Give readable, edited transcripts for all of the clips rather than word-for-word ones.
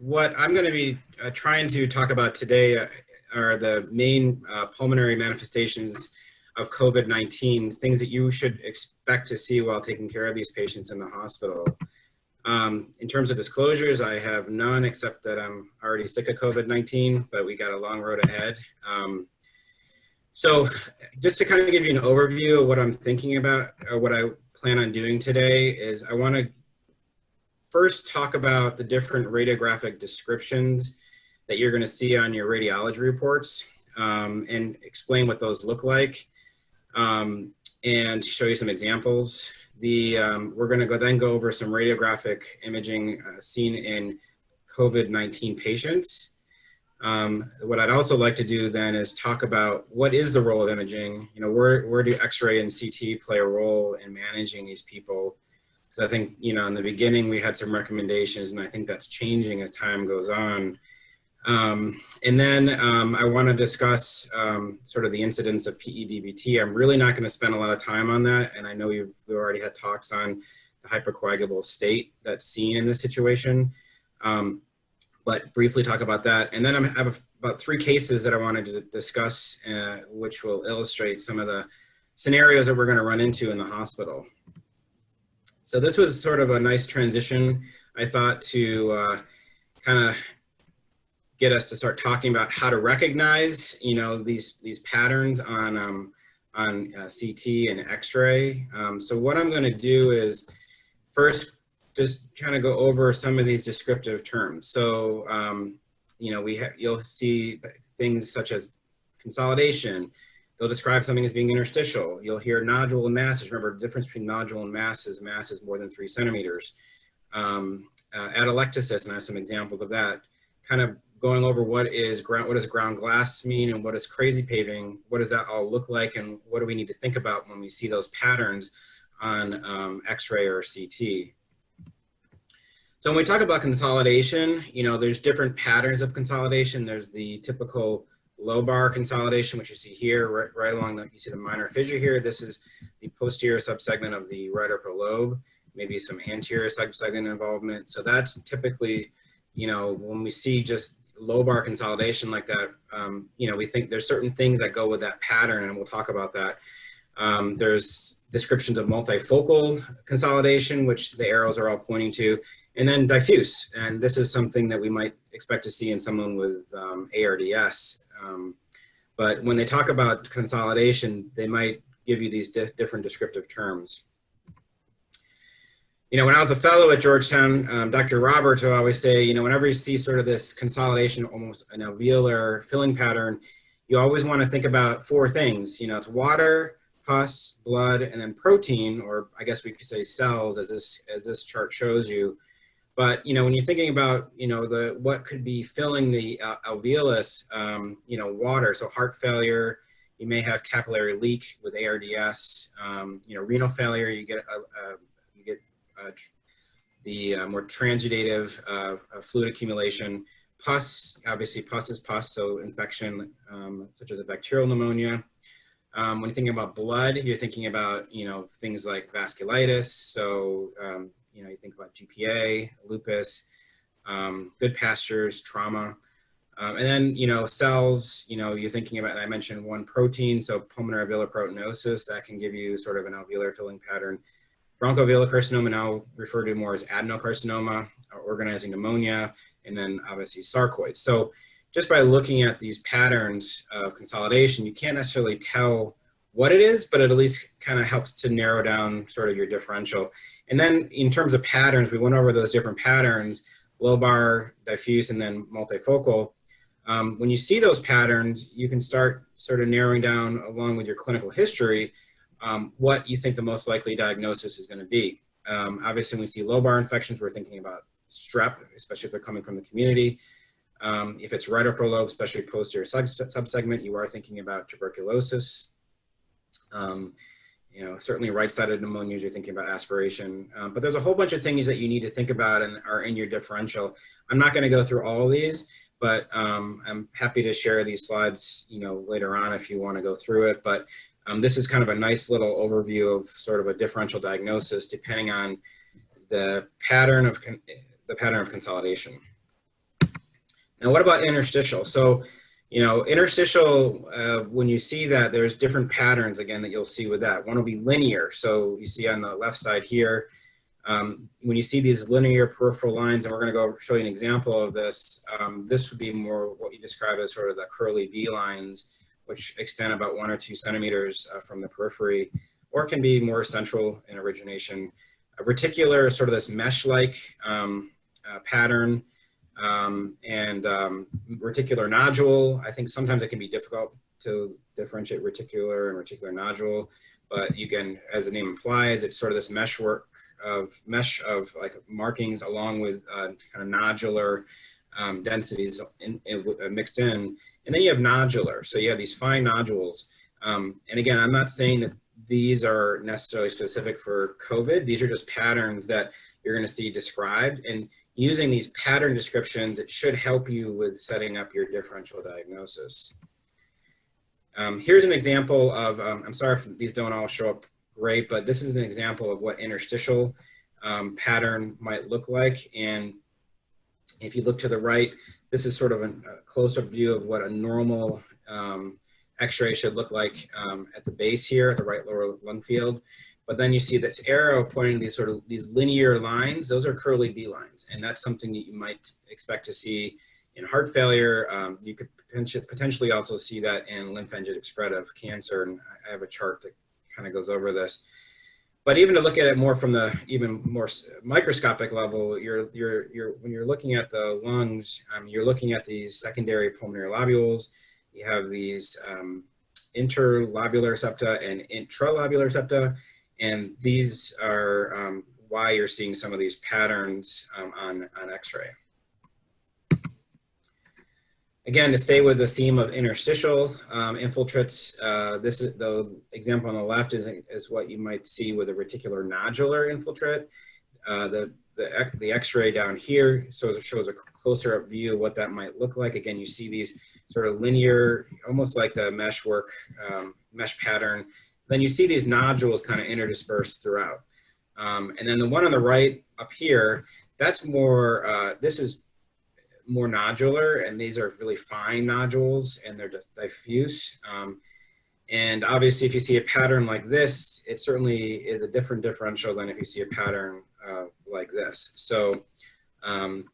what I'm going to be trying to talk about today are the main pulmonary manifestations of COVID-19, things that you should expect to see while taking care of these patients in the hospital. In terms of disclosures, I have none except that I'm already sick of COVID-19, but we got a long road ahead. So just to kind of give you an overview of what I'm thinking about, or what I plan on doing today, is I want to first talk about the different radiographic descriptions that you're going to see on your radiology reports, and explain what those look like, and show you some examples. We're going to then go over some radiographic imaging seen in COVID-19 patients. What I'd also like to do then is talk about what is the role of imaging. You know, where do X-ray and CT play a role in managing these people? Because I think, you know, in the beginning we had some recommendations, and I think that's changing as time goes on. And then I want to discuss sort of the incidence of PEDVT. I'm really not going to spend a lot of time on that, and I know we've already had talks on the hypercoagulable state that's seen in this situation, but briefly talk about that. And then I have about 3 cases that I wanted to discuss, which will illustrate some of the scenarios that we're going to run into in the hospital. So this was sort of a nice transition, I thought, to kind of get us to start talking about how to recognize, you know, these patterns on CT and X-ray. So what I'm going to do is first just kind of go over some of these descriptive terms. So, you know, you'll see things such as consolidation. They'll describe something as being interstitial. You'll hear nodule and masses. Remember, the difference between nodule and mass is more than 3 centimeters. Atelectasis, and I have some examples of that. Kind of going over what does ground glass mean, and what is crazy paving, what does that all look like, and what do we need to think about when we see those patterns on X-ray or CT. So when we talk about consolidation, you know, there's different patterns of consolidation. There's the typical lobar consolidation, which you see here, right along you see the minor fissure here. This is the posterior subsegment of the right upper lobe, maybe some anterior subsegment involvement. So that's typically, you know, when we see just lobar consolidation like that, you know, we think there's certain things that go with that pattern, and we'll talk about that. There's descriptions of multifocal consolidation, which the arrows are all pointing to, and then diffuse. And this is something that we might expect to see in someone with ARDS. But when they talk about consolidation, they might give you these different descriptive terms. You know, when I was a fellow at Georgetown, Dr. Roberts would always say, you know, whenever you see sort of this consolidation, almost an alveolar filling pattern, you always want to think about 4 things. You know, it's water, pus, blood, and then protein, or I guess we could say cells, as this chart shows you. But, you know, when you're thinking about, you know, what could be filling the alveolus, you know, water, so heart failure, you may have capillary leak with ARDS, you know, renal failure, you get the more transudative fluid accumulation. Pus, obviously pus is pus, so infection such as a bacterial pneumonia. When you're thinking about blood, you're thinking about, you know, things like vasculitis. So, you know, you think about GPA, lupus, good pastures, trauma. And then, you know, cells, you know, you're thinking about, I mentioned one protein, so pulmonary alveolar proteinosis, that can give you sort of an alveolar filling pattern. Bronchoalveolar carcinoma, now referred to more as adenocarcinoma, organizing pneumonia, and then obviously sarcoid. So just by looking at these patterns of consolidation, you can't necessarily tell what it is, but it at least kind of helps to narrow down sort of your differential. And then in terms of patterns, we went over those different patterns, lobar, diffuse, and then multifocal. When you see those patterns, you can start sort of narrowing down, along with your clinical history, what you think the most likely diagnosis is going to be. Obviously, when we see lobar infections, we're thinking about strep, especially if they're coming from the community. If it's right upper lobe, especially posterior subsegment, you are thinking about tuberculosis. You know, certainly right-sided pneumonias, you're thinking about aspiration. But there's a whole bunch of things that you need to think about and are in your differential. I'm not going to go through all of these, but I'm happy to share these slides, you know, later on if you want to go through it. But this is kind of a nice little overview of sort of a differential diagnosis depending on the pattern of consolidation. Now, what about interstitial? So, you know, interstitial, when you see that, there's different patterns, again, that you'll see with that. One will be linear. So you see on the left side here, when you see these linear peripheral lines, and we're going to go show you an example of this, this would be more what you describe as sort of the curly V lines, which extend about 1 or 2 centimeters from the periphery, or can be more central in origination. A reticular is sort of this mesh-like pattern, and reticular nodule. I think sometimes it can be difficult to differentiate reticular and reticular nodule, but you can, as the name implies, it's sort of this mesh of like markings along with kind of nodular densities mixed in. And then you have nodular. So you have these fine nodules. And again, I'm not saying that these are necessarily specific for COVID. These are just patterns that you're going to see described. And using these pattern descriptions, it should help you with setting up your differential diagnosis. Here's an example of, I'm sorry if these don't all show up great, but this is an example of what interstitial pattern might look like. And if you look to the right, this is sort of a close-up view of what a normal X-ray should look like at the base here, at the right lower lung field. But then you see this arrow pointing to these linear lines. Those are curly V lines, and that's something that you might expect to see in heart failure. You could potentially also see that in lymphangitic spread of cancer, and I have a chart that kind of goes over this. But even to look at it more from the even more microscopic level, when you're looking at the lungs, you're looking at these secondary pulmonary lobules. You have these interlobular septa and intralobular septa, and these are why you're seeing some of these patterns on X-ray. Again, to stay with the theme of interstitial infiltrates, this is the example on the left is what you might see with a reticular nodular infiltrate. The X-ray down here shows a closer up view of what that might look like. Again, you see these sort of linear, almost like the mesh pattern. Then you see these nodules kind of interdispersed throughout. And then the one on the right up here, that's more, this is more nodular, and these are really fine nodules, and they're diffuse. And obviously, if you see a pattern like this, it certainly is a different differential than if you see a pattern like this. So, and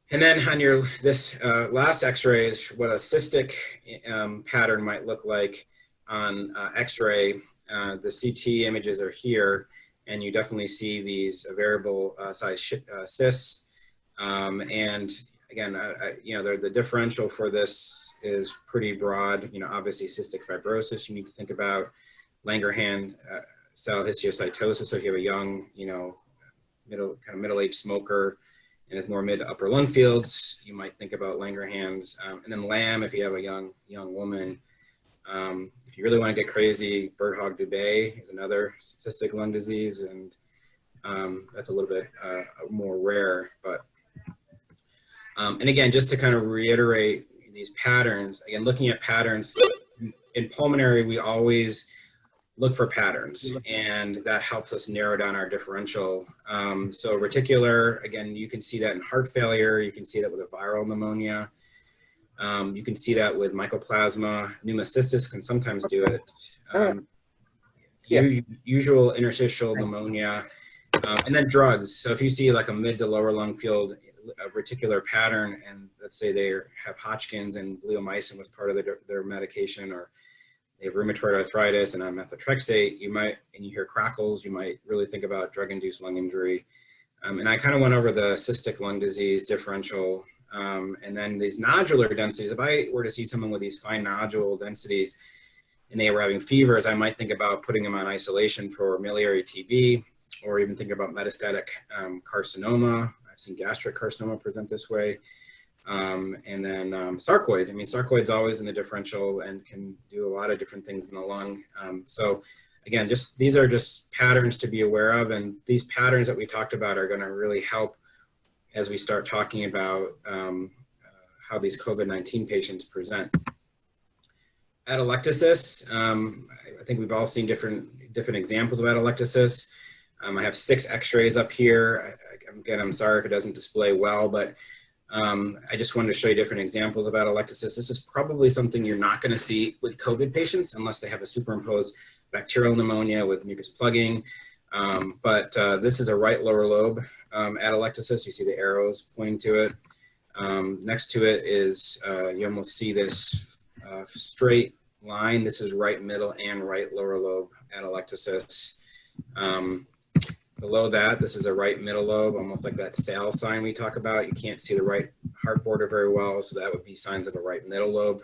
then on this last X-ray is what a cystic pattern might look like on X-ray. The CT images are here, and you definitely see these variable size cysts. And again, you know, the differential for this is pretty broad. You know, obviously cystic fibrosis, you need to think about Langerhans cell histiocytosis. So if you have a young, you know, middle-aged smoker and it's more mid to upper lung fields, you might think about Langerhans. And then LAM, if you have a young woman. If you really want to get crazy, Birdhog-Dubé is another cystic lung disease, and that's a little bit more rare, but and again, just to kind of reiterate these patterns, again, looking at patterns in pulmonary, we always look for patterns, and that helps us narrow down our differential. So reticular, again, you can see that in heart failure. You can see that with a viral pneumonia. You can see that with mycoplasma. Pneumocystis can sometimes do it. Usual interstitial pneumonia, and then drugs. So if you see like a mid to lower lung field a reticular pattern, and let's say they have Hodgkin's and bleomycin was part of their medication, or they have rheumatoid arthritis and on methotrexate, and you hear crackles, you might really think about drug-induced lung injury. And I kind of went over the cystic lung disease differential, and then these nodular densities. If I were to see someone with these fine nodule densities and they were having fevers, I might think about putting them on isolation for miliary TB, or even think about metastatic carcinoma. I've seen gastric carcinoma present this way. And then sarcoid. I mean, sarcoid's always in the differential and can do a lot of different things in the lung. So again, these are just patterns to be aware of. And these patterns that we talked about are going to really help as we start talking about how these COVID-19 patients present. Atelectasis, I think we've all seen different examples of atelectasis. I have 6 X-rays up here. Again, I'm sorry if it doesn't display well, but I just wanted to show you different examples of atelectasis. This is probably something you're not going to see with COVID patients unless they have a superimposed bacterial pneumonia with mucus plugging. This is a right lower lobe atelectasis. You see the arrows pointing to it. Next to it is, you almost see this straight line. This is right middle and right lower lobe atelectasis. Below that, this is a right middle lobe, almost like that sail sign we talk about. You can't see the right heart border very well, so that would be signs of a right middle lobe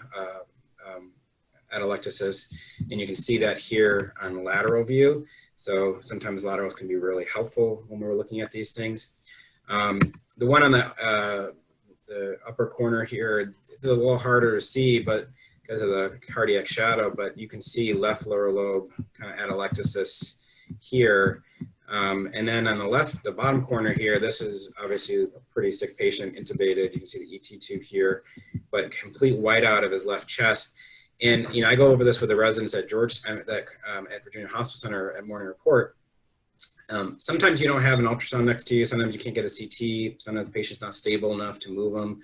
atelectasis. And you can see that here on the lateral view. So sometimes laterals can be really helpful when we're looking at these things. The one on the upper corner here, it's a little harder to see, but because of the cardiac shadow, but you can see left lower lobe kind of atelectasis here. And then on the left, the bottom corner here, this is obviously a pretty sick patient, intubated. You can see the ET tube here, but complete whiteout of his left chest. And I go over this with the residents at at Virginia Hospital Center at Morning Report. Sometimes you don't have an ultrasound next to you. Sometimes you can't get a CT. Sometimes the patient's not stable enough to move them.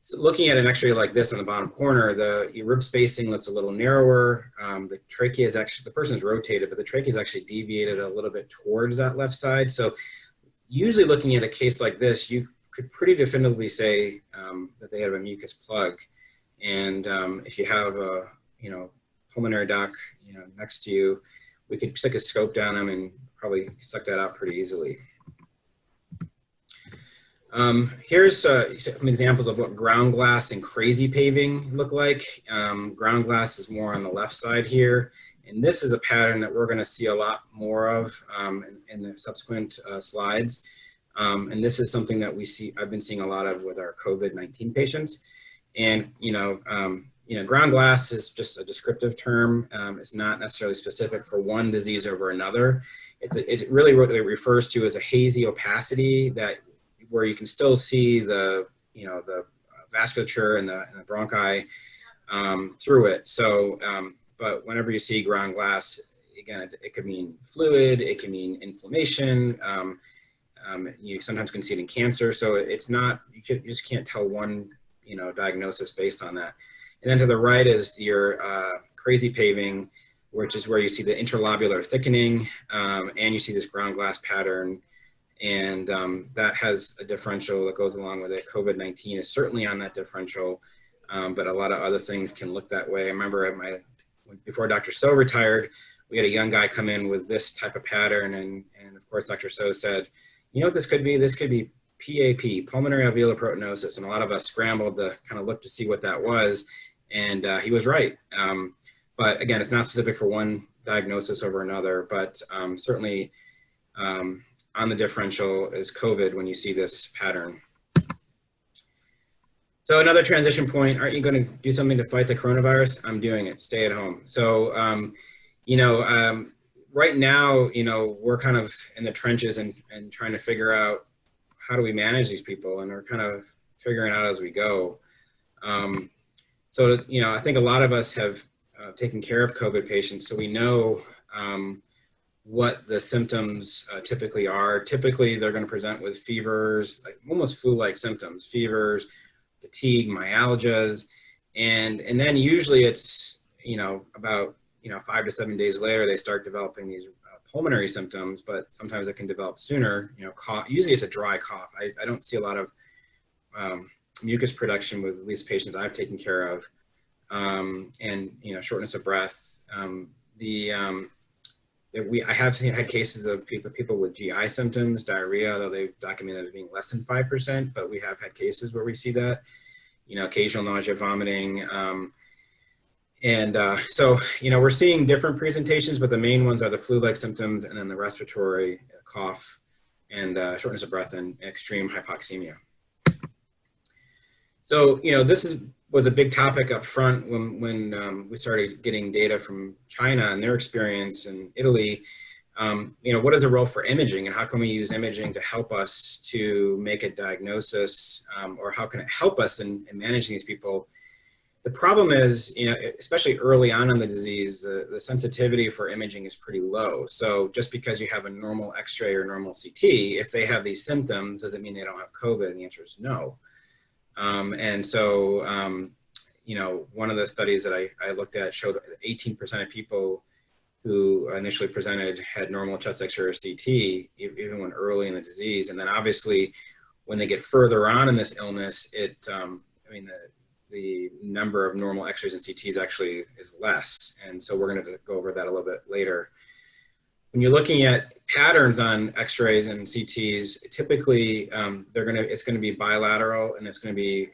So looking at an X-ray like this on the bottom corner, the rib spacing looks a little narrower. The trachea is actually, the person's rotated, but the trachea is actually deviated a little bit towards that left side. So usually looking at a case like this, you could pretty definitively say that they have a mucus plug. And if you have a pulmonary doc next to you, we could stick a scope down them and probably suck that out pretty easily. Here's some examples of what ground glass and crazy paving look like. Ground glass is more on the left side here. And this is a pattern that we're going to see a lot more of in the subsequent slides. And this is something that I've been seeing a lot of with our COVID-19 patients. And, ground glass is just a descriptive term. It's not necessarily specific for one disease over another. It really what it refers to as a hazy opacity where you can still see the vasculature and the bronchi through it. So, but whenever you see ground glass, again, it could mean fluid, it can mean inflammation. You sometimes can see it in cancer. So it's not, you just can't tell one, diagnosis based on that. And then to the right is your crazy paving, which is where you see the interlobular thickening, and you see this ground glass pattern. And that has a differential that goes along with it. COVID-19 is certainly on that differential, but a lot of other things can look that way. I remember before Dr. So retired, we had a young guy come in with this type of pattern. And of course, Dr. So said, you know what this could be? This could be PAP, pulmonary alveolar proteinosis. And a lot of us scrambled to kind of look to see what that was. And he was right. But again, it's not specific for one diagnosis over another, but certainly on the differential is COVID when you see this pattern. So another transition point, aren't you going to do something to fight the coronavirus? I'm doing it, stay at home. So, right now, we're kind of in the trenches and trying to figure out how do we manage these people, and we're kind of figuring it out as we go. I think a lot of us have taken care of COVID patients, so we know what the symptoms typically are. Typically, they're going to present with fevers, like almost flu-like symptoms, fevers, fatigue, myalgias, and then usually it's about 5 to 7 days later they start developing these pulmonary symptoms, but sometimes it can develop sooner. Cough. Usually it's a dry cough. I don't see a lot of mucus production with at least patients I've taken care of, and shortness of breath. I have had cases of people with GI symptoms, diarrhea, though they've documented it being less than 5%, but we have had cases where we see that, occasional nausea, vomiting. So we're seeing different presentations, but the main ones are the flu-like symptoms and then the respiratory cough and shortness of breath and extreme hypoxemia. So, this was a big topic up front when we started getting data from China and their experience in Italy. What is the role for imaging, and how can we use imaging to help us to make a diagnosis, or how can it help us in managing these people? The problem is, especially early on in the disease, the sensitivity for imaging is pretty low. So just because you have a normal X-ray or normal CT, if they have these symptoms, does it mean they don't have COVID? And the answer is no. And so, one of the studies that I looked at showed 18% of people who initially presented had normal chest X-ray or CT, even when early in the disease. And then obviously, when they get further on in this illness, the number of normal X-rays and CTs actually is less. And so we're going to go over that a little bit later. When you're looking at patterns on X-rays and CTs, typically it's going to be bilateral, and it's going to be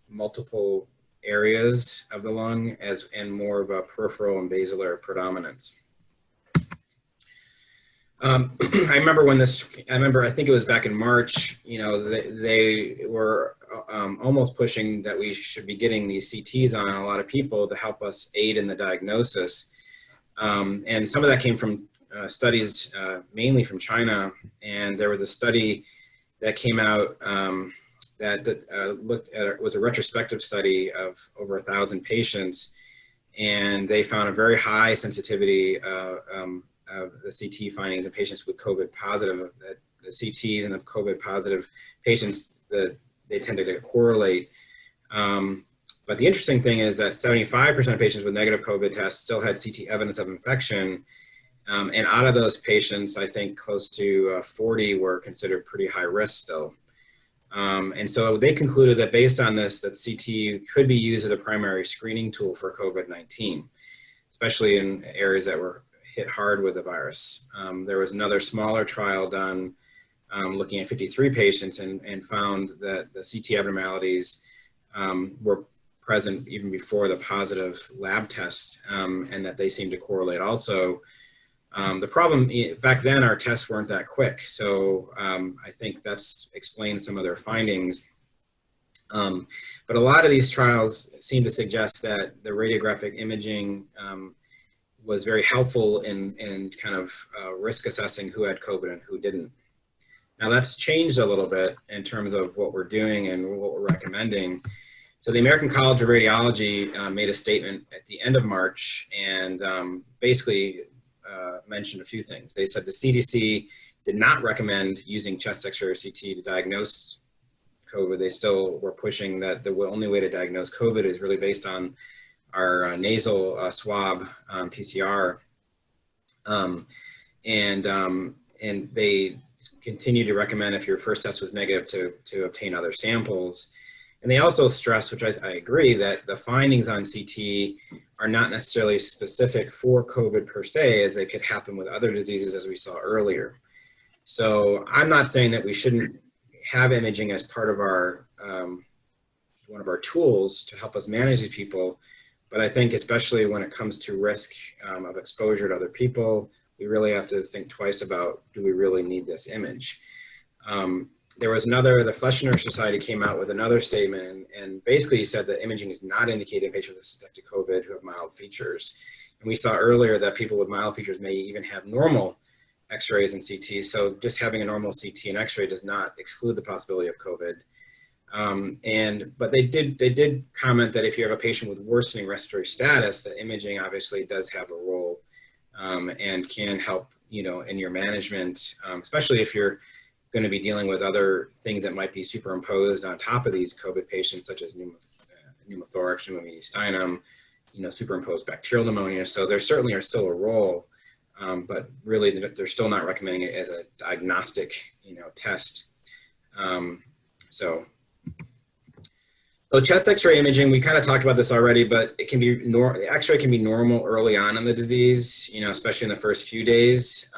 multiple areas of the lung and more of a peripheral and basilar predominance. I think it was back in March, they were almost pushing that we should be getting these CTs on a lot of people to help us aid in the diagnosis. And some of that came from studies mainly from China. And there was a study that came out that was a retrospective study of over 1,000 patients. And they found a very high sensitivity of the CT findings in patients with COVID positive. That the CTs and the COVID positive patients, they tended to correlate. But the interesting thing is that 75% of patients with negative COVID tests still had CT evidence of infection. And out of those patients, I think close to 40 were considered pretty high risk still. And so they concluded that based on this, that CT could be used as a primary screening tool for COVID-19, especially in areas that were hit hard with the virus. There was another smaller trial done looking at 53 patients and found that the CT abnormalities were present even before the positive lab test, and that they seemed to correlate also. The problem, back then our tests weren't that quick, so I think that's explains some of their findings. But a lot of these trials seem to suggest that the radiographic imaging was very helpful in kind of risk assessing who had COVID and who didn't. Now that's changed a little bit in terms of what we're doing and what we're recommending. So the American College of Radiology made a statement at the end of March and basically mentioned a few things. They said the CDC did not recommend using chest X-ray or CT to diagnose COVID. They still were pushing that the only way to diagnose COVID is really based on our nasal swab PCR, and they continue to recommend if your first test was negative to obtain other samples. And they also stress, which I agree, that the findings on CT are not necessarily specific for COVID per se, as they could happen with other diseases as we saw earlier. So I'm not saying that we shouldn't have imaging as part of our one of our tools to help us manage these people. But I think especially when it comes to risk of exposure to other people, we really have to think twice about, do we really need this image? There was the Fleschner Society came out with another statement and basically said that imaging is not indicated in patients with suspected COVID who have mild features. And we saw earlier that people with mild features may even have normal X-rays and CTs. So just having a normal CT and X-ray does not exclude the possibility of COVID. But they did comment that if you have a patient with worsening respiratory status, that imaging obviously does have a role and can help, in your management, especially if you're going to be dealing with other things that might be superimposed on top of these COVID patients, such as pneumothorax, pneumomediastinum, superimposed bacterial pneumonia. So there certainly are still a role, but really they're still not recommending it as a diagnostic, test. So chest X-ray imaging, we kind of talked about this already, but it can be the X-ray can be normal early on in the disease, especially in the first few days.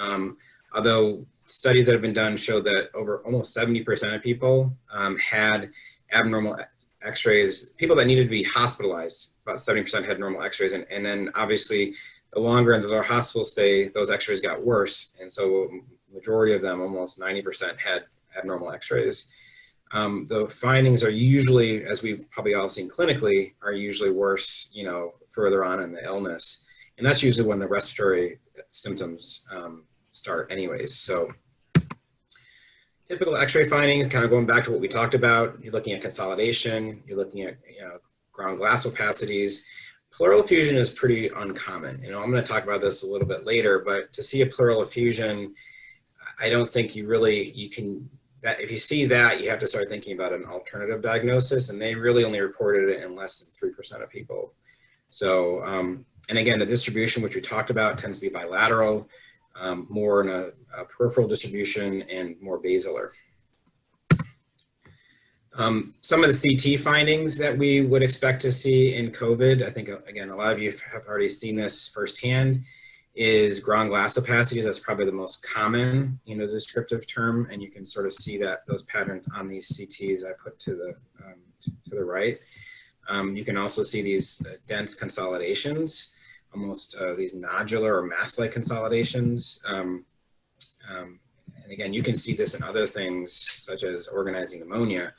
Although studies that have been done show that over almost 70% of people had abnormal X-rays. People that needed to be hospitalized, about 70% had normal X-rays, and then obviously the longer into their hospital stay, those X-rays got worse, and so majority of them, almost 90%, had abnormal X-rays. The findings are usually, as we've probably all seen clinically, are usually worse, further on in the illness. And that's usually when the respiratory symptoms start anyways. So typical X-ray findings, kind of going back to what we talked about, you're looking at consolidation, you're looking at ground glass opacities. Pleural effusion is pretty uncommon. You know, I'm going to talk about this a little bit later, but to see a pleural effusion, I don't think you can, that if you see that, you have to start thinking about an alternative diagnosis, and they really only reported it in less than 3% of people. So, and again, the distribution, which we talked about, tends to be bilateral, more in a peripheral distribution and more basilar. Some of the CT findings that we would expect to see in COVID, I think, again, a lot of you have already seen this firsthand, is ground glass opacities. That's probably the most common, you know, descriptive term, and you can sort of see that those patterns on these CTs I put to the right. You can also see these dense consolidations, almost these nodular or mass-like consolidations. And again, you can see this in other things such as organizing pneumonia.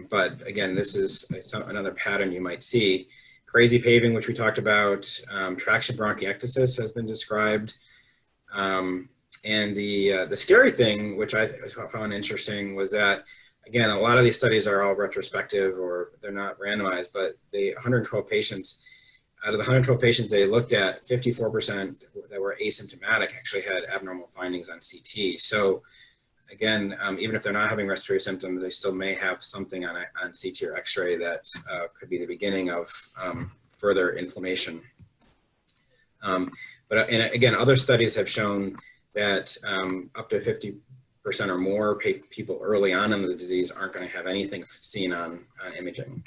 But again, this is another pattern you might see. Crazy paving, which we talked about, traction bronchiectasis has been described. And the scary thing, which I found interesting, was that, again, a lot of these studies are all retrospective or they're not randomized, but the 112 patients, out of the 112 patients they looked at, 54% that were asymptomatic actually had abnormal findings on CT. So again, even if they're not having respiratory symptoms, they still may have something on CT or X-ray that could be the beginning of further inflammation. But and again, other studies have shown that up to 50% or more people early on in the disease aren't going to have anything seen on imaging.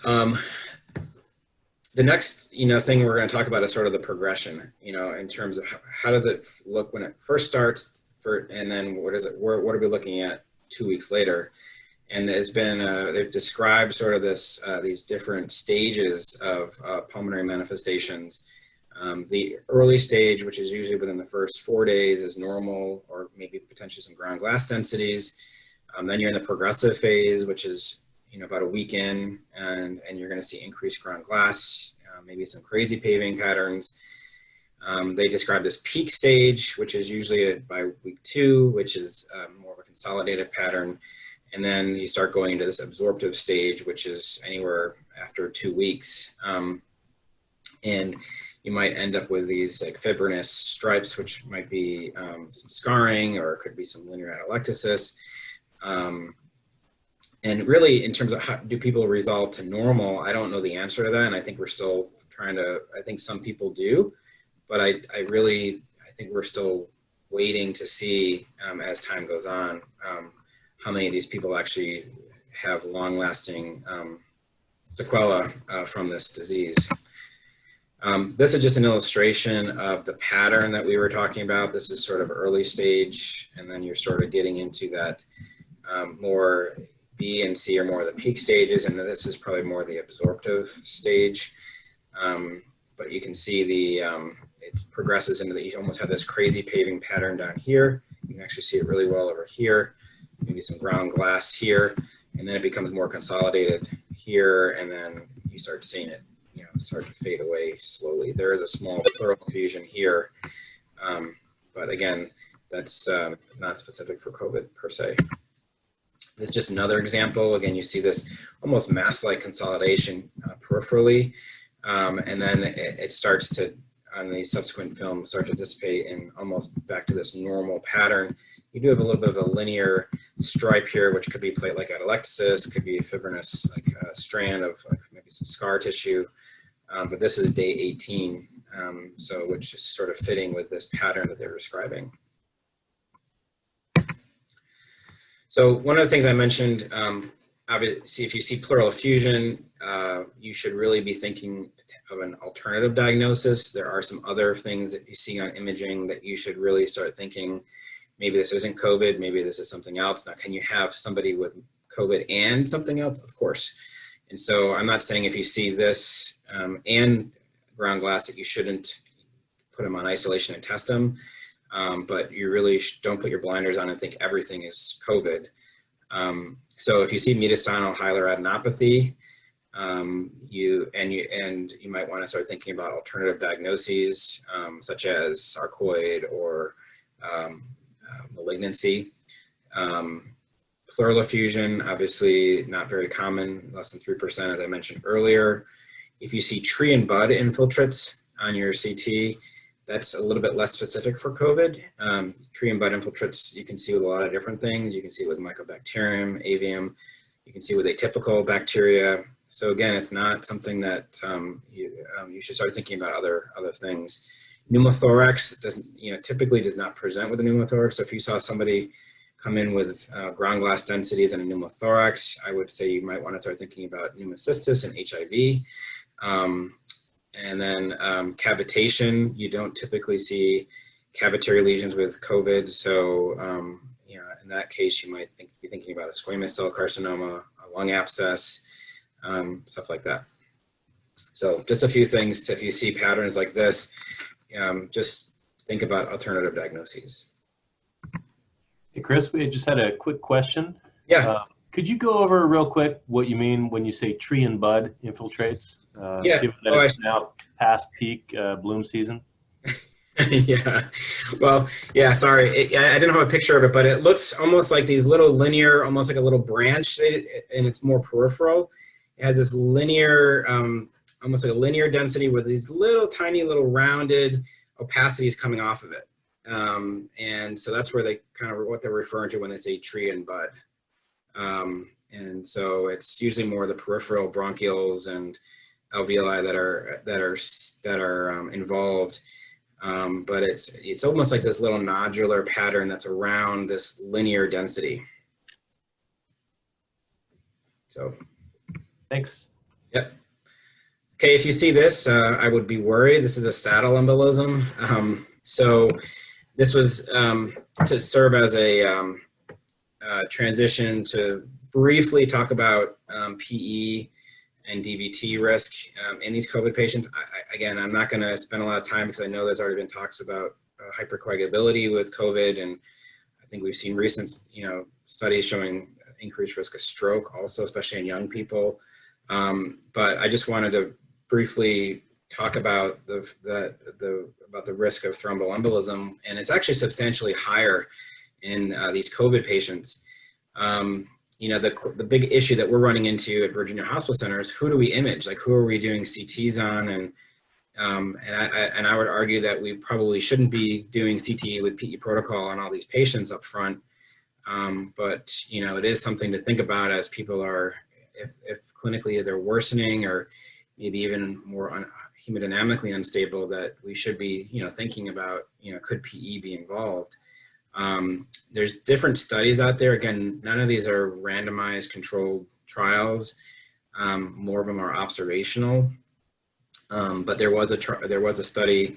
The next, thing we're going to talk about is sort of the progression, in terms of how does it look when it first starts, and then what are we looking at 2 weeks later? And there's been, they've described sort of these different stages of pulmonary manifestations. The early stage, which is usually within the first 4 days, is normal, or maybe potentially some ground glass densities. Then you're in the progressive phase, which is about a week in, and you're going to see increased ground glass, maybe some crazy paving patterns. They describe this peak stage, which is usually by week 2, which is more of a consolidative pattern. And then you start going into this absorptive stage, which is anywhere after 2 weeks. And you might end up with these like fibrinous stripes, which might be some scarring, or it could be some linear atelectasis. And really, in terms of how do people resolve to normal, I don't know the answer to that. And I think we're still trying to, I think some people do, but I think we're still waiting to see as time goes on, how many of these people actually have long-lasting sequelae from this disease. This is just an illustration of the pattern that we were talking about. This is sort of early stage, and then you're sort of getting into that more B and C are more of the peak stages, and this is probably more the absorptive stage. But you can see it progresses into you almost have this crazy paving pattern down here. You can actually see it really well over here, maybe some ground glass here, and then it becomes more consolidated here, and then you start seeing it, start to fade away slowly. There is a small pleural effusion here, but again, that's not specific for COVID per se. This is just another example. Again, you see this almost mass-like consolidation peripherally, and then it starts to, on the subsequent film, start to dissipate and almost back to this normal pattern. You do have a little bit of a linear stripe here, which could be plate-like atelectasis, could be a fibrinous strand of maybe some scar tissue, but this is day 18, so which is sort of fitting with this pattern that they're describing. So one of the things I mentioned, obviously, if you see pleural effusion, you should really be thinking of an alternative diagnosis. There are some other things that you see on imaging that you should really start thinking, maybe this isn't COVID, maybe this is something else. Now, can you have somebody with COVID and something else? Of course. And so I'm not saying if you see this and ground glass that you shouldn't put them on isolation and test them. But you really don't put your blinders on and think everything is COVID. So if you see mediastinal hilar adenopathy, you might want to start thinking about alternative diagnoses, such as sarcoid or malignancy. Pleural effusion, obviously not very common, less than 3%, as I mentioned earlier. If you see tree and bud infiltrates on your CT, that's a little bit less specific for COVID. Tree and bud infiltrates you can see with a lot of different things. You can see with Mycobacterium, avium. You can see with atypical bacteria. So again, it's not something that you should start thinking about other things. Pneumothorax typically does not present with a pneumothorax. So if you saw somebody come in with ground glass densities and a pneumothorax, I would say you might want to start thinking about pneumocystis and HIV. And then cavitation, you don't typically see cavitary lesions with COVID. So in that case, you might be thinking about a squamous cell carcinoma, a lung abscess, stuff like that. So just a few things if you see patterns like this, just think about alternative diagnoses. Hey, Chris, we just had a quick question. Yeah. Could you go over real quick what you mean when you say tree and bud infiltrates? Yeah. Given that it's now past peak bloom season. Yeah. Well, yeah, sorry. I didn't have a picture of it, but it looks almost like these little linear, almost like a little branch, and it's more peripheral. It has this linear, almost like a linear density with these little tiny little rounded opacities coming off of it. And so that's where they kind of what they're referring to when they say tree and bud. And so it's usually more the peripheral bronchioles and alveoli that are involved. But it's almost like this little nodular pattern that's around this linear density. So, thanks. Yep. Okay, if you see this, I would be worried. This is a saddle embolism. So this was to serve as a transition to briefly talk about PE and DVT risk in these COVID patients. Again, I'm not going to spend a lot of time because I know there's already been talks about hypercoagulability with COVID, and I think we've seen recent, studies showing increased risk of stroke, also, especially in young people. But I just wanted to briefly talk about about the risk of thromboembolism, and it's actually substantially higher in these COVID patients. The big issue that we're running into at Virginia Hospital Center is who do we image? Like, who are we doing CTs on? And I would argue that we probably shouldn't be doing CT with PE protocol on all these patients up front. But it is something to think about as people are, if clinically they're worsening or maybe even more hemodynamically unstable, that we should be thinking about could PE be involved. There's different studies out there. Again, none of these are randomized controlled trials. More of them are observational. But there was a study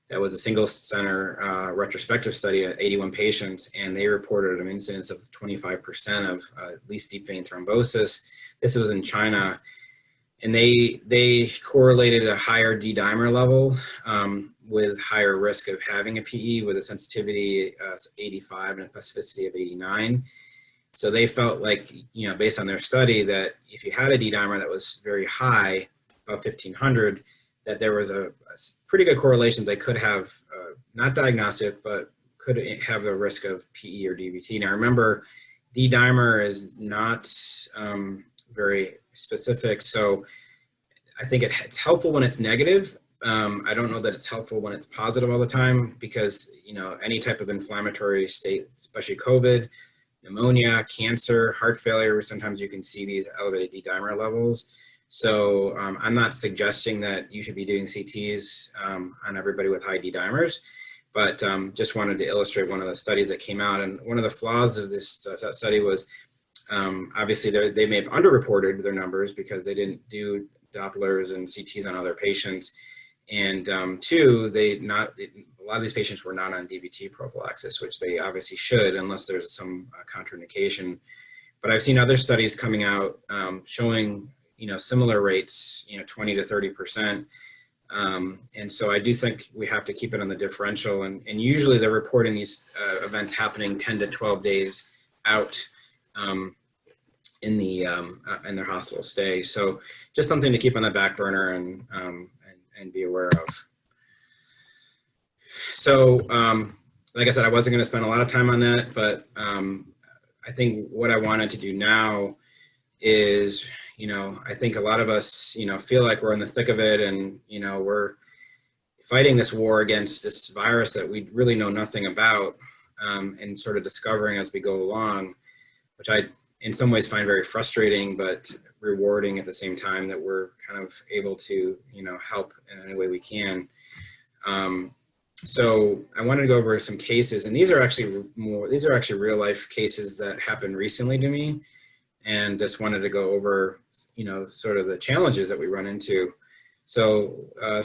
that was a single center retrospective study at 81 patients, and they reported an incidence of 25% of at least deep vein thrombosis. This was in China, and they correlated a higher D-dimer level with higher risk of having a PE with a sensitivity 85 and a specificity of 89. So they felt like, based on their study, that if you had a D-dimer that was very high, about 1500, that there was a pretty good correlation. They could have, not diagnostic, but could have the risk of PE or DVT. Now remember, D-dimer is not very specific. So I think it's helpful when it's negative. I don't know that it's helpful when it's positive all the time, because any type of inflammatory state, especially COVID, pneumonia, cancer, heart failure, sometimes you can see these elevated D-dimer levels. So I'm not suggesting that you should be doing CTs on everybody with high D-dimers, but just wanted to illustrate one of the studies that came out. And one of the flaws of this study was obviously they may have underreported their numbers because they didn't do Dopplers and CTs on other patients. And two, a lot of these patients were not on DVT prophylaxis, which they obviously should, unless there's some contraindication. But I've seen other studies coming out showing, similar rates, 20 to 30%. And so I do think we have to keep it on the differential. And usually they're reporting these events happening 10 to 12 days out in their hospital stay. So just something to keep on the back burner and be aware of. So, like I said, I wasn't going to spend a lot of time on that, but I think what I wanted to do now is, I think a lot of us, feel like we're in the thick of it, and, we're fighting this war against this virus that we really know nothing about, and sort of discovering as we go along, which I, in some ways, find very frustrating, but rewarding at the same time, that we're kind of able to, help in any way we can. So I wanted to go over some cases, and these are actually real life cases that happened recently to me, and just wanted to go over, sort of the challenges that we run into. So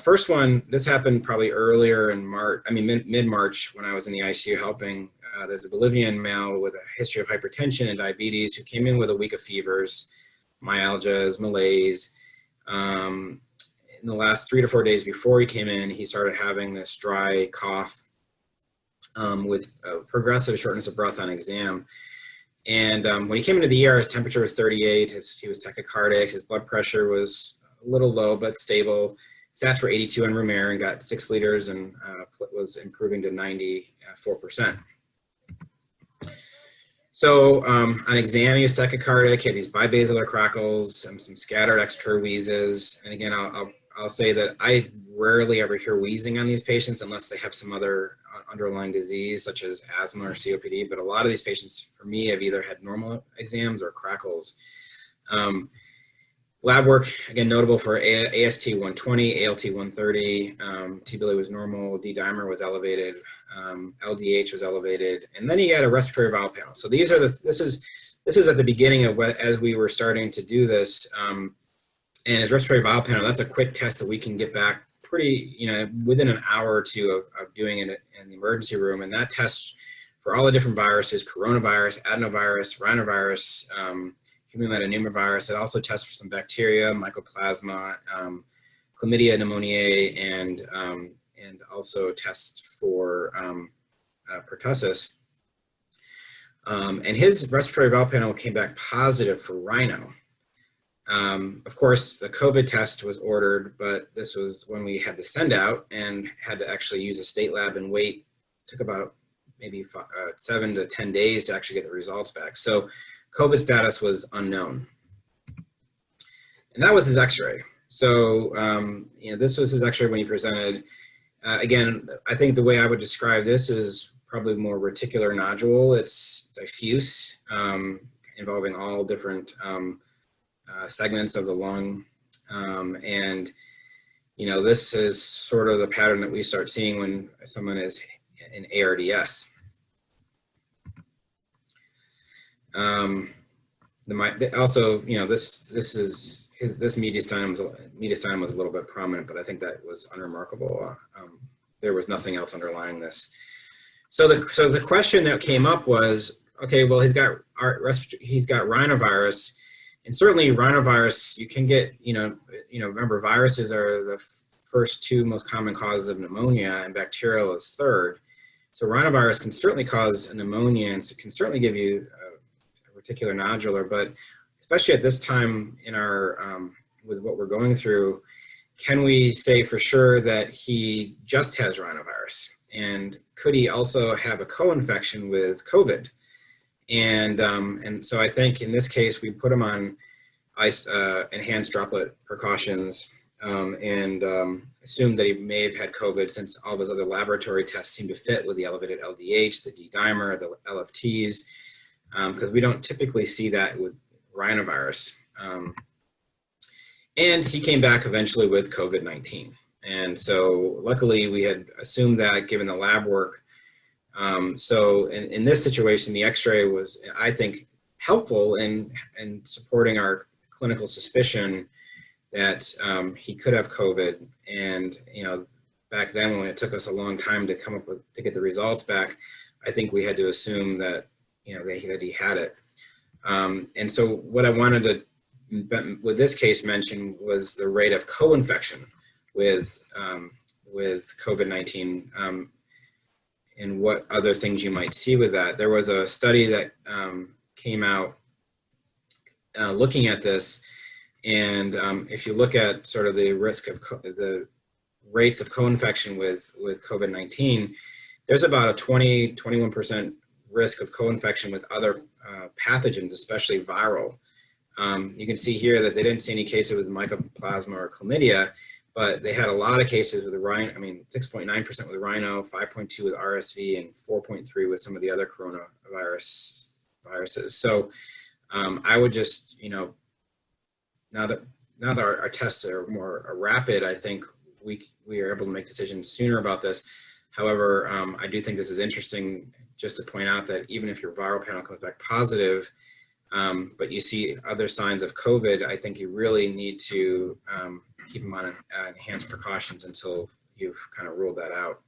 first one, this happened probably earlier in March, mid-March, when I was in the ICU helping. There's a Bolivian male with a history of hypertension and diabetes who came in with a week of fevers, myalgias, malaise. In the last 3 to 4 days before he came in, he started having this dry cough with progressive shortness of breath on exam. And when he came into the ER, his temperature was 38, he was tachycardic, his blood pressure was a little low but stable, sat for 82 on room air and got 6 liters, and was improving to 94%. So on exam, he was tachycardic, he had these bibasilar crackles, some scattered extraoral wheezes. And again, I'll say that I rarely ever hear wheezing on these patients unless they have some other underlying disease such as asthma or COPD. But a lot of these patients, for me, have either had normal exams or crackles. Lab work, again, notable for AST 120, ALT 130, T-billy was normal, D-dimer was elevated, LDH was elevated, and then he had a respiratory valve panel. So this is at the beginning of as we were starting to do this, and his respiratory valve panel, that's a quick test that we can get back pretty, within an hour or two of doing it in the emergency room. And that test for all the different viruses, coronavirus, adenovirus, rhinovirus, human metapneumovirus. It also tests for some bacteria, mycoplasma, chlamydia pneumoniae, and also tests for pertussis. And his respiratory valve panel came back positive for rhino. Of course, the COVID test was ordered, but this was when we had to send out and had to actually use a state lab and wait. It took about maybe 7 to 10 days to actually get the results back. So COVID status was unknown. And that was his x-ray. So, this was his x-ray when he presented. Again, I think the way I would describe this is probably more reticular nodule. It's diffuse, involving all different segments of the lung. And, this is sort of the pattern that we start seeing when someone is in ARDS. Also, this mediastinum was a little bit prominent, but I think that was unremarkable. There was nothing else underlying this. So the question that came up was, okay, well, he's got rhinovirus, and certainly rhinovirus you can get. Remember, viruses are the first 2 most common causes of pneumonia, and bacterial is third. So rhinovirus can certainly cause pneumonia, and so it can certainly give you reticular nodular, but especially at this time in our, with what we're going through, can we say for sure that he just has rhinovirus? And could he also have a co-infection with COVID? And so I think in this case, we put him on enhanced droplet precautions, and assumed that he may have had COVID, since all of his other laboratory tests seem to fit with the elevated LDH, the D-dimer, the LFTs, because we don't typically see that with rhinovirus. And he came back eventually with COVID-19. And so luckily we had assumed that given the lab work. So in this situation, the x-ray was, I think, helpful in supporting our clinical suspicion that he could have COVID. And, back then when it took us a long time to get the results back, I think we had to assume that, that he had it. And so what I wanted to, with this case, mention was the rate of co-infection with COVID-19, and what other things you might see with that. There was a study that came out looking at this, and if you look at sort of the risk of the rates of co-infection with COVID-19, there's about a 21% risk of co-infection with other pathogens, especially viral. You can see here that they didn't see any cases with mycoplasma or chlamydia, but they had a lot of cases with the rhino. I mean, 6.9% with rhino, 5.2 with RSV, and 4.3 with some of the other viruses. So I would just, now that our tests are more rapid, I think we are able to make decisions sooner about this. However, I do think this is interesting just to point out that even if your viral panel comes back positive, but you see other signs of COVID, I think you really need to keep them on enhanced precautions until you've kind of ruled that out.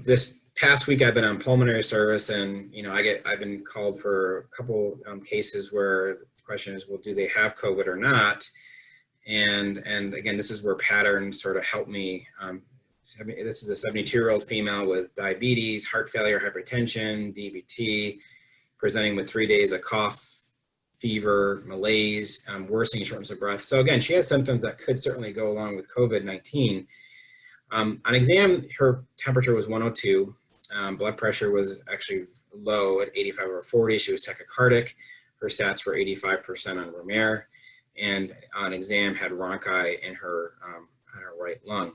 This past week I've been on pulmonary service, and I've been called for a couple cases where the question is, well, do they have COVID or not? And again, this is where patterns sort of help me. This is a 72-year-old female with diabetes, heart failure, hypertension, DVT, presenting with 3 days of cough, fever, malaise, worsening shortness of breath. So again, she has symptoms that could certainly go along with COVID-19. On exam, her temperature was 102. Blood pressure was actually low at 85/40. She was tachycardic. Her stats were 85% on Romer, and on exam had rhonchi in her right lung.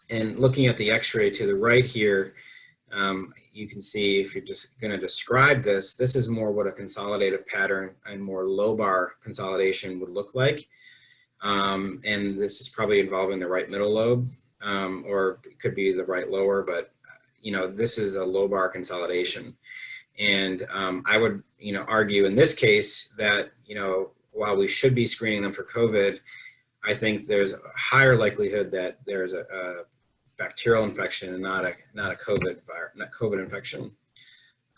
And looking at the x-ray to the right here, you can see, if you're just going to describe this, this is more what a consolidative pattern and more lobar consolidation would look like. And this is probably involving the right middle lobe, or it could be the right lower, but this is a lobar consolidation. And I would argue in this case that while we should be screening them for COVID, I think there's a higher likelihood that there's a bacterial infection and not a COVID infection.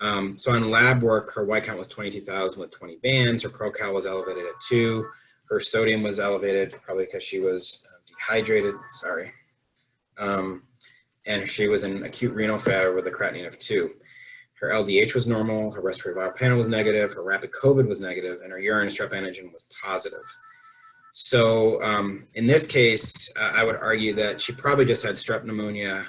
So on lab work, her white count was 22,000 with 20 bands. Her procal was elevated at 2. Her sodium was elevated, probably because she was dehydrated. Sorry. And she was in acute renal failure with a creatinine of 2. Her LDH was normal. Her respiratory viral panel was negative. Her rapid COVID was negative, and her urine strep antigen was positive. So in this case, I would argue that she probably just had strep pneumonia,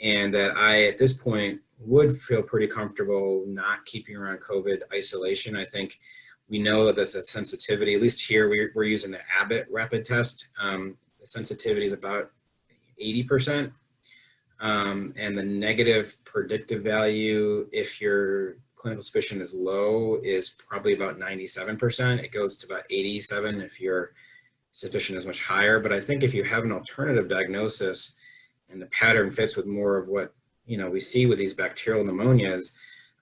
and that I, at this point, would feel pretty comfortable not keeping her on COVID isolation. I think we know that the sensitivity, at least here, we're using the Abbott rapid test. The sensitivity is about 80%. And the negative predictive value, if your clinical suspicion is low, is probably about 97%. It goes to about 87 if your suspicion is much higher. But I think if you have an alternative diagnosis and the pattern fits with more of what we see with these bacterial pneumonias,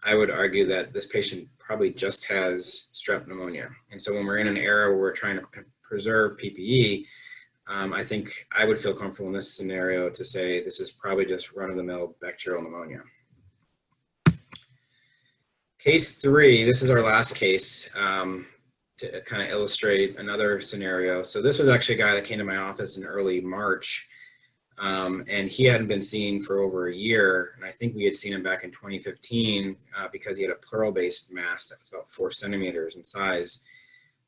I would argue that this patient probably just has strep pneumonia. And so when we're in an era where we're trying to preserve PPE, I think I would feel comfortable in this scenario to say this is probably just run-of-the-mill bacterial pneumonia. Case 3, this is our last case to kind of illustrate another scenario. So this was actually a guy that came to my office in early March, and he hadn't been seen for over a year. And I think we had seen him back in 2015 because he had a pleural-based mass that was about 4 centimeters in size.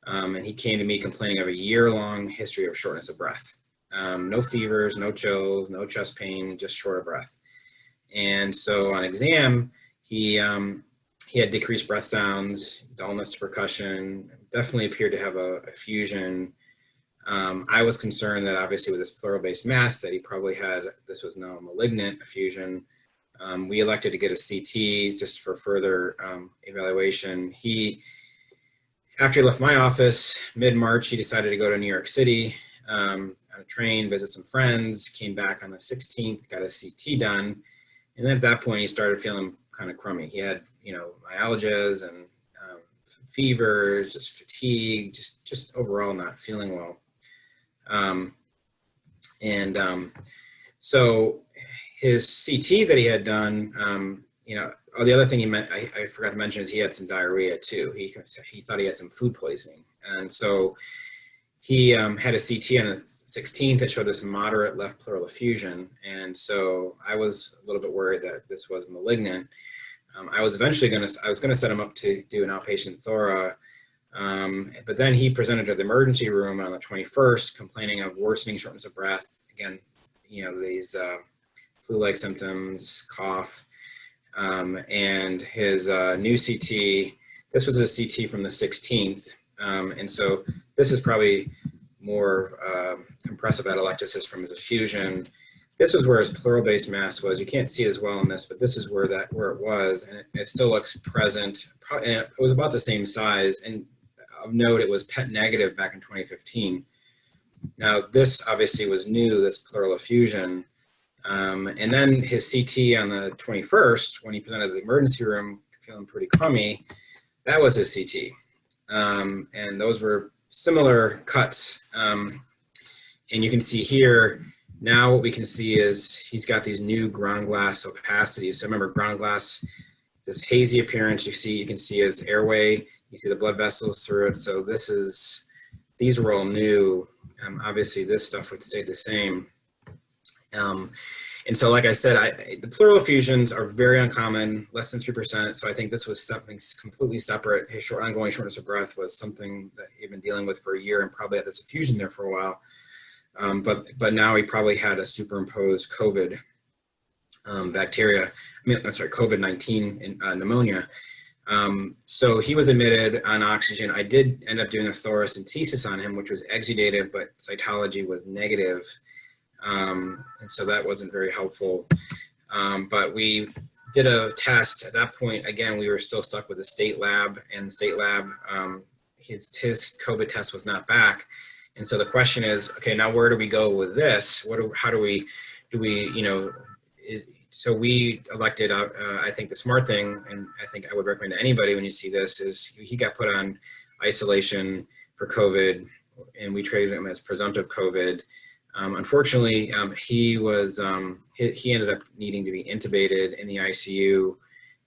And he came to me complaining of a year-long history of shortness of breath. No fevers, no chills, no chest pain, just short of breath. And so on exam, he had decreased breath sounds, dullness to percussion, definitely appeared to have a effusion. I was concerned that obviously with this pleural-based mass that he probably had, this was no malignant effusion. We elected to get a CT just for further evaluation. After he left my office, mid-March, he decided to go to New York City on a train, visit some friends, came back on the 16th, got a CT done. And then at that point, he started feeling kind of crummy. He had, myalgias and fever, just fatigue, just overall not feeling well. So his CT that he had done, the other thing I forgot to mention is he had some diarrhea too. He thought he had some food poisoning. And so he had a CT on the 16th that showed this moderate left pleural effusion. And so I was a little bit worried that this was malignant. I was eventually going to set him up to do an outpatient thora. But then he presented to the emergency room on the 21st, complaining of worsening shortness of breath. Again, these flu-like symptoms, cough, and his new CT, this was a CT from the 16th, and so this is probably more compressive atelectasis from his effusion. This was where his pleural base mass was. You can't see it as well in this, but this is where it was, and it still looks present. It was about the same size, and of note, it was PET negative back in 2015. Now, this obviously was new, this pleural effusion, and then his CT on the 21st, when he presented to the emergency room, feeling pretty crummy, that was his CT, and those were similar cuts, and you can see here. Now what we can see is he's got these new ground glass opacities. So remember, ground glass, this hazy appearance. You can see his airway. You see the blood vessels through it. So these were all new. Obviously, this stuff would stay the same. And so, like I said, the pleural effusions are very uncommon, less than 3%. So I think this was something completely separate. His ongoing shortness of breath was something that he'd been dealing with for a year and probably had this effusion there for a while. But now he probably had a superimposed COVID COVID-19 pneumonia. So he was admitted on oxygen. I did end up doing a thoracentesis on him, which was exudative, but cytology was negative. And so that wasn't very helpful. But we did a test. At that point, again, we were still stuck with the state lab, and the state lab, his COVID test was not back. And so the question is, okay, now where do we go with this? So we elected, I think the smart thing, and I think I would recommend to anybody when you see this, is he got put on isolation for COVID, and we treated him as presumptive COVID. Unfortunately, he ended up needing to be intubated in the ICU,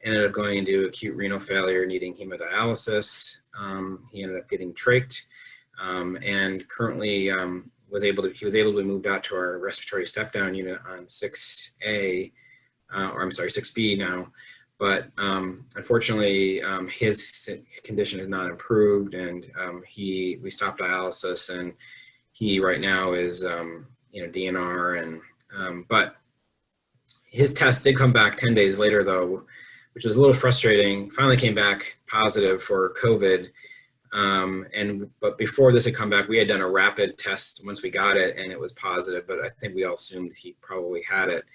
ended up going into acute renal failure, needing hemodialysis. He ended up getting trached. And currently he was able to be moved out to our respiratory step down unit on 6B now. But unfortunately, his condition has not improved, and we stopped dialysis, and he right now is DNR, and but his test did come back 10 days later though, which was a little frustrating. Finally came back positive for COVID. But before this had come back, we had done a rapid test once we got it, and it was positive, but I think we all assumed he probably had it.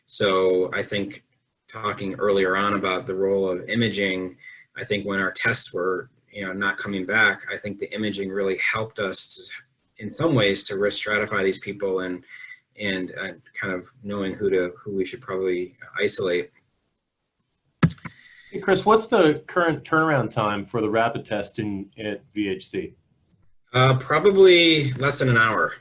So I think talking earlier on about the role of imaging, I think when our tests were, not coming back, I think the imaging really helped us in some ways to risk stratify these people and kind of knowing who we should probably isolate. Hey Chris, what's the current turnaround time for the rapid test at VHC? Probably less than an hour.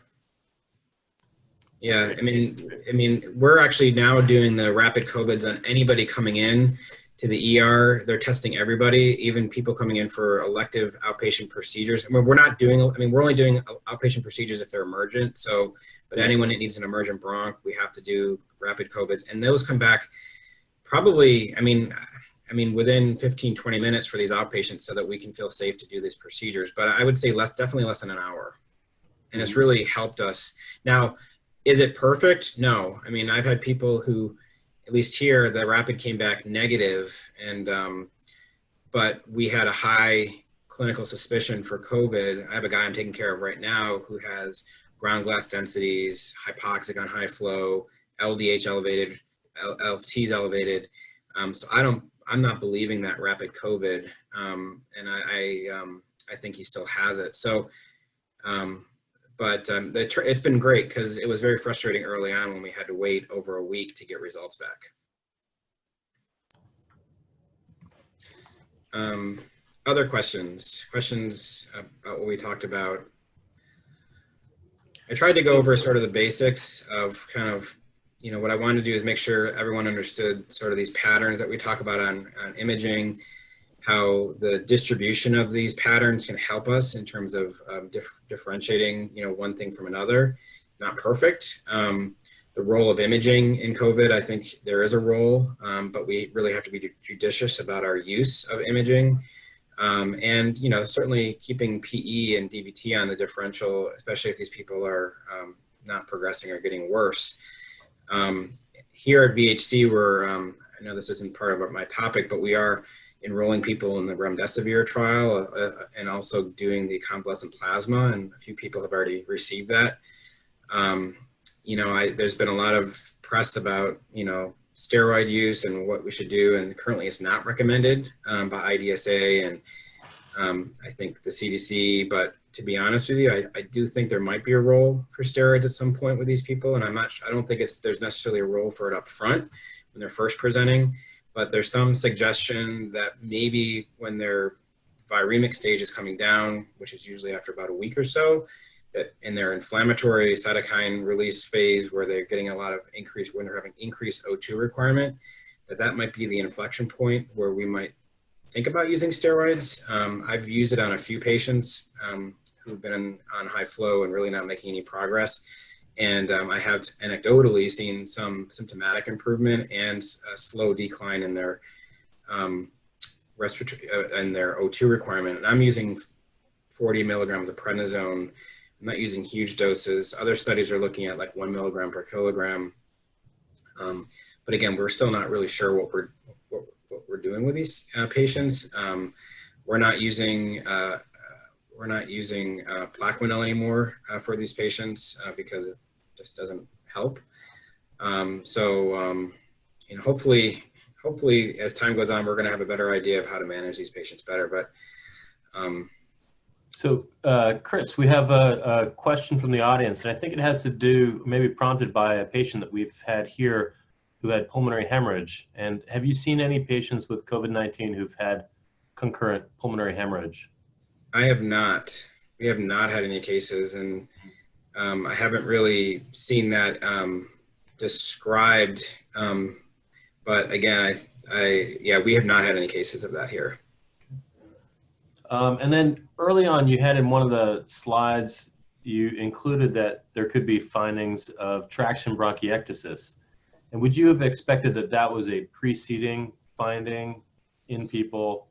Yeah, I mean, we're actually now doing the rapid COVIDs on anybody coming in to the ER. They're testing everybody, even people coming in for elective outpatient procedures. I mean, we're only doing outpatient procedures if they're emergent. So, but anyone that needs an emergent bronch, we have to do rapid COVIDs, and those come back probably, I mean, within 15, 20 minutes for these outpatients, so that we can feel safe to do these procedures. But I would say definitely less than an hour. And it's really helped us. Now, is it perfect? No. I mean, I've had people who, at least here, the rapid came back negative, and but we had a high clinical suspicion for COVID. I have a guy I'm taking care of right now who has ground glass densities, hypoxic on high flow, LDH elevated, LFTs elevated. So I'm not believing that rapid COVID, and I think he still has it. So, but it's been great, because it was very frustrating early on when we had to wait over a week to get results back. Other questions about what we talked about? I tried to go over sort of the basics of kind of, what I wanted to do is make sure everyone understood sort of these patterns that we talk about on imaging, how the distribution of these patterns can help us in terms of differentiating, one thing from another. It's not perfect. The role of imaging in COVID, I think there is a role, but we really have to be judicious about our use of imaging. And, certainly keeping PE and DVT on the differential, especially if these people are not progressing or getting worse. here at VHC, we're, I know this isn't part of my topic, but we are enrolling people in the remdesivir trial and also doing the convalescent plasma, and a few people have already received that. There's been a lot of press about, steroid use and what we should do, and currently it's not recommended by IDSA and I think the CDC, but to be honest with you, I do think there might be a role for steroids at some point with these people, and I don't think there's necessarily a role for it up front when they're first presenting, but there's some suggestion that maybe when their viremic stage is coming down, which is usually after about a week or so, that in their inflammatory cytokine release phase where they're getting a lot of when they're having increased O2 requirement, that might be the inflection point where we might think about using steroids. I've used it on a few patients who've been on high flow and really not making any progress. And I have anecdotally seen some symptomatic improvement and a slow decline in their respiratory and their O2 requirement. And I'm using 40 milligrams of prednisone. I'm not using huge doses. Other studies are looking at like 1 milligram per kilogram. But again, we're still not really sure what we're doing with these patients. We're not using Plaquenil anymore for these patients because it just doesn't help. Hopefully as time goes on, we're going to have a better idea of how to manage these patients better. But So Chris, we have a question from the audience, and I think it has to do, maybe prompted by a patient that we've had here who had pulmonary hemorrhage. And have you seen any patients with COVID-19 who've had concurrent pulmonary hemorrhage? I have not. We have not had any cases, and I haven't really seen that described. But again, we have not had any cases of that here. And then early on, you had in one of the slides, you included that there could be findings of traction bronchiectasis. And would you have expected that that was a preceding finding in people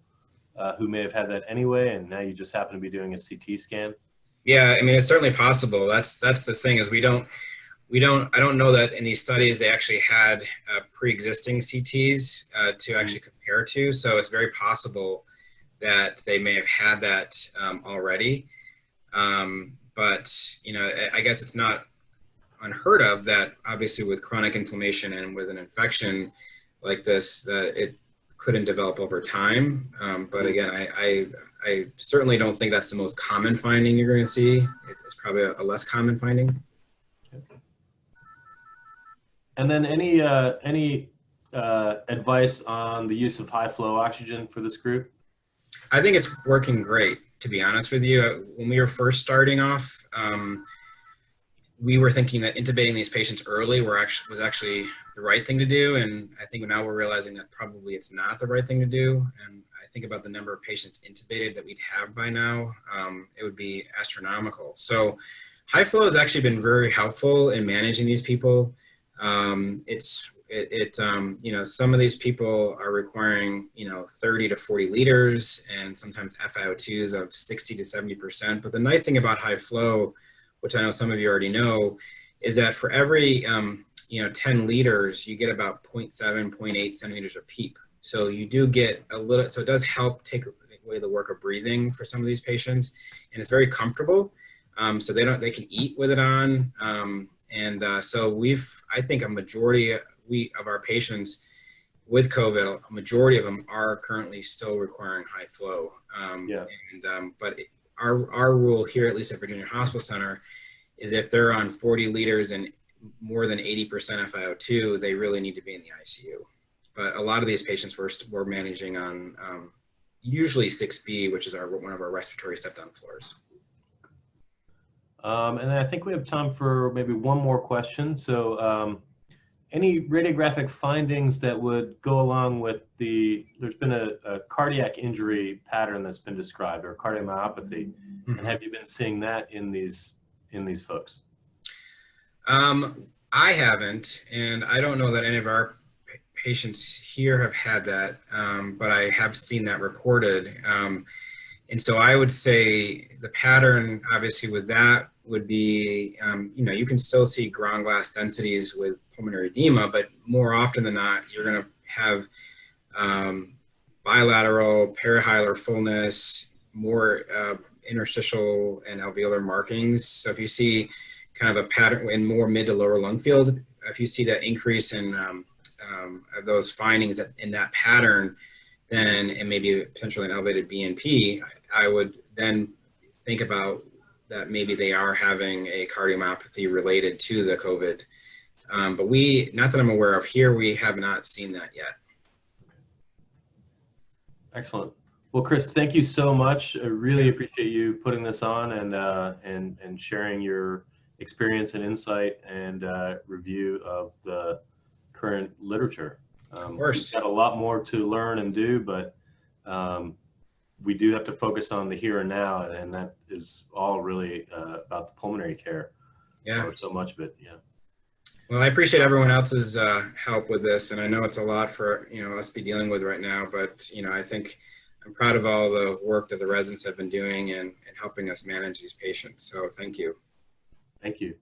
who may have had that anyway, and now you just happen to be doing a CT scan? Yeah, I mean, it's certainly possible. That's the thing is I don't know that in these studies they actually had pre-existing CTs to actually compare to. So it's very possible that they may have had that already. But, I guess it's not unheard of that obviously with chronic inflammation and with an infection like this, it couldn't develop over time. But again, I certainly don't think that's the most common finding you're going to see. It's probably a less common finding. And then any advice on the use of high flow oxygen for this group? I think it's working great, to be honest with you. When we were first starting off, we were thinking that intubating these patients early was actually the right thing to do. And I think now we're realizing that probably it's not the right thing to do. And I think about the number of patients intubated that we'd have by now, it would be astronomical. So high flow has actually been very helpful in managing these people. Some of these people are requiring, 30 to 40 liters and sometimes FiO2s of 60 to 70%. But the nice thing about high flow, which I know some of you already know, is that for every, 10 liters, you get about 0.7, 0.8 centimeters of PEEP. So you do get a little, so it does help take away the work of breathing for some of these patients. And it's very comfortable. So they can eat with it on. I think a majority of our patients with COVID, a majority of them are currently still requiring high flow. But our rule here, at least at Virginia Hospital Center, is if they're on 40 liters and more than 80% FiO2, they really need to be in the ICU. But a lot of these patients we're managing on usually 6B, which is one of our respiratory step-down floors. And then I think we have time for maybe one more question. So any radiographic findings that would go along with there's been a cardiac injury pattern that's been described, or cardiomyopathy. Mm-hmm. And have you been seeing that in these folks? I haven't, and I don't know that any of our patients here have had that, but I have seen that reported. And so I would say the pattern, obviously with that would be, you know, you can still see ground glass densities with pulmonary edema, but more often than not, you're going to have bilateral perihilar fullness, more interstitial and alveolar markings. So if you see kind of a pattern in more mid to lower lung field, if you see that increase in of those findings in that pattern, then and maybe potentially an elevated BNP, I would then think about that maybe they are having a cardiomyopathy related to the COVID. But we, not that I'm aware of here, we have not seen that yet. Excellent. Well, Chris, thank you so much. I really appreciate you putting this on and sharing your experience and insight and review of the current literature. Of course. We've got a lot more to learn and do, but we do have to focus on the here and now, and that is all really about the pulmonary care. Yeah. Or so much of it. Yeah. Well, I appreciate everyone else's help with this, and I know it's a lot for, you know, us to be dealing with right now, but, you know, I think I'm proud of all the work that the residents have been doing and helping us manage these patients. So thank you. Thank you.